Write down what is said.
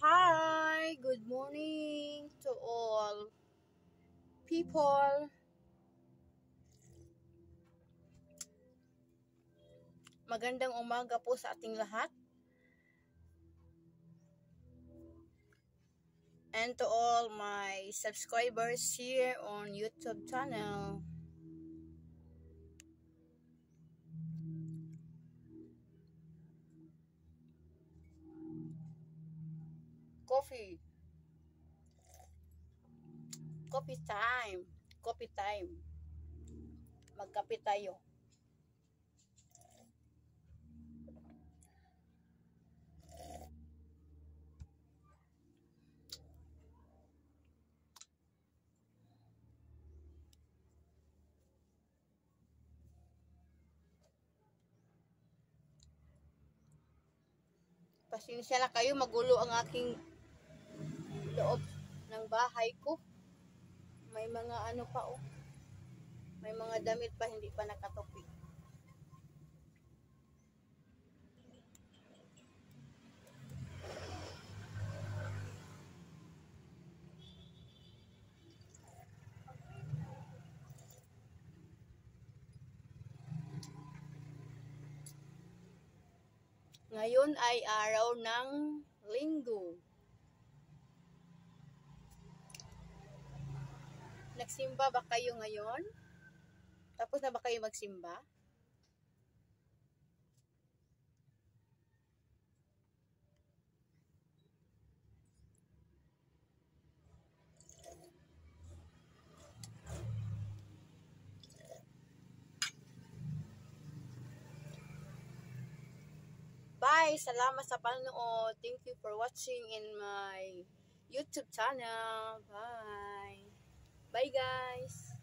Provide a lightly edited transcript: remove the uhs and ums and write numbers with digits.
Hi, good morning to all people. Magandang umaga po sa ating lahat. And to all my subscribers here on YouTube channel. Coffee. Coffee time. Coffee time. Magkape tayo. Pasensya na kayo, magulo ang aking loob ng bahay ko. May mga ano pa oh. May mga damit pa hindi pa nakatopi. Ngayon ay araw ng Linggo. Nagsimba ba kayo ngayon? Tapos na ba kayo magsimba? Bye! Salamat sa panonood. Thank you for watching in my YouTube channel. Bye! Bye guys!